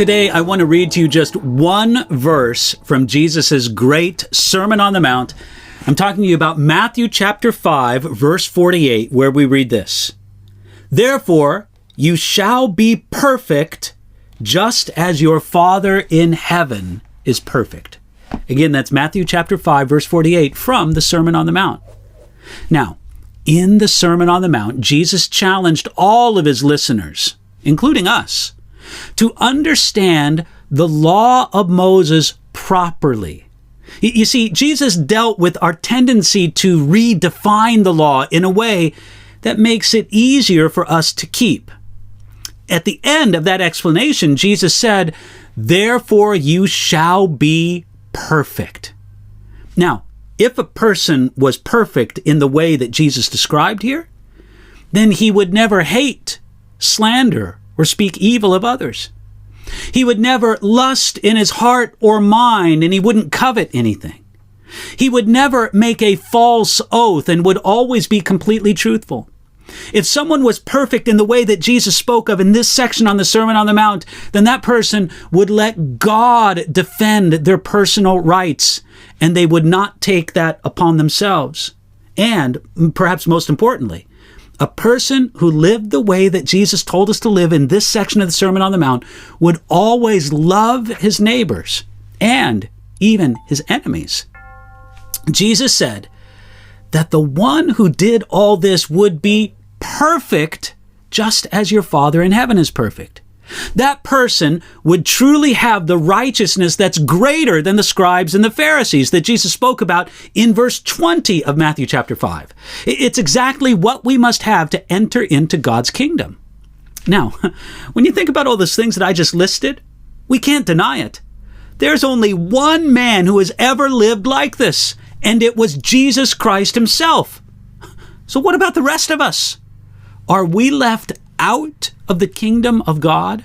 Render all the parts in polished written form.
Today, I want to read to you just one verse from Jesus' great Sermon on the Mount. I'm talking to you about Matthew chapter 5, verse 48, where we read this. Therefore, you shall be perfect, just as your Father in heaven is perfect. Again, that's Matthew chapter 5, verse 48 from the Sermon on the Mount. Now, in the Sermon on the Mount, Jesus challenged all of his listeners, including us, to understand the law of Moses properly. You see, Jesus dealt with our tendency to redefine the law in a way that makes it easier for us to keep. At the end of that explanation, Jesus said, therefore you shall be perfect. Now, if a person was perfect in the way that Jesus described here, then he would never hate, slander, or speak evil of others. He would never lust in his heart or mind, and he wouldn't covet anything. He would never make a false oath and would always be completely truthful. If someone was perfect in the way that Jesus spoke of in this section on the Sermon on the Mount, then that person would let God defend their personal rights, and they would not take that upon themselves. And perhaps most importantly, a person who lived the way that Jesus told us to live in this section of the Sermon on the Mount would always love his neighbors and even his enemies. Jesus said that the one who did all this would be perfect, just as your Father in heaven is perfect. That person would truly have the righteousness that's greater than the scribes and the Pharisees that Jesus spoke about in verse 20 of Matthew chapter 5. It's exactly what we must have to enter into God's kingdom. Now, when you think about all those things that I just listed, we can't deny it. There's only one man who has ever lived like this, and it was Jesus Christ himself. So what about the rest of us? Are we left out of the kingdom of God?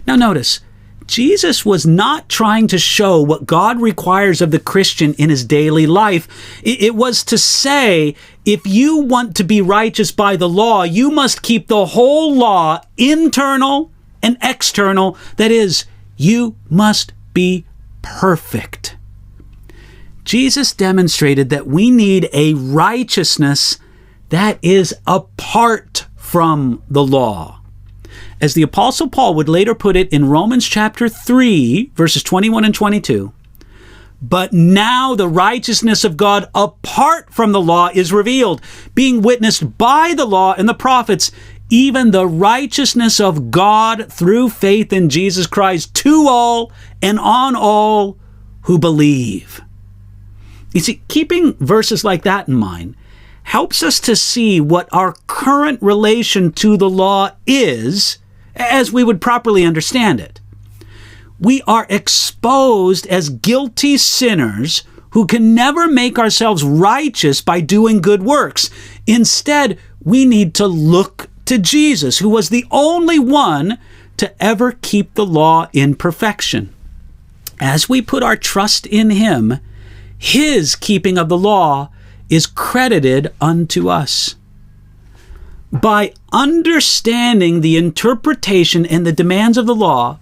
Now notice, Jesus was not trying to show what God requires of the Christian in his daily life. It was to say, if you want to be righteous by the law, you must keep the whole law, internal and external. That is, you must be perfect. Jesus demonstrated that we need a righteousness that is apart from the law. As the Apostle Paul would later put it in Romans chapter 3, verses 21 and 22, but now the righteousness of God apart from the law is revealed, being witnessed by the law and the prophets, even the righteousness of God through faith in Jesus Christ to all and on all who believe. You see, keeping verses like that in mind helps us to see what our current relation to the law is as we would properly understand it. We are exposed as guilty sinners who can never make ourselves righteous by doing good works. Instead, we need to look to Jesus, who was the only one to ever keep the law in perfection. As we put our trust in him, his keeping of the law is credited unto us. By understanding the interpretation and the demands of the law,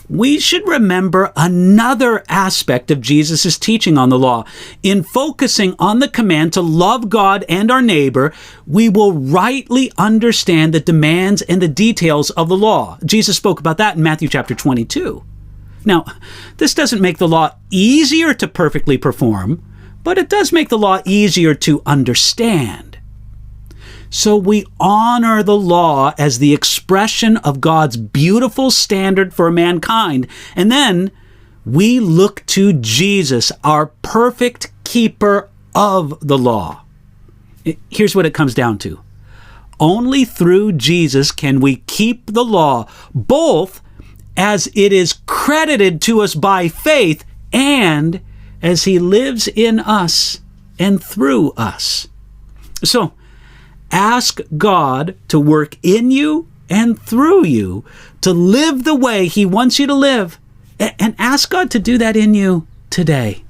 we should remember another aspect of Jesus' teaching on the law. In focusing on the command to love God and our neighbor, we will rightly understand the demands and the details of the law. Jesus spoke about that in Matthew chapter 22. Now, this doesn't make the law easier to perfectly perform, but it does make the law easier to understand. So we honor the law as the expression of God's beautiful standard for mankind. And then we look to Jesus, our perfect keeper of the law. Here's what it comes down to. Only through Jesus can we keep the law, both as it is credited to us by faith and as he lives in us and through us. So, ask God to work in you and through you to live the way he wants you to live. And ask God to do that in you today.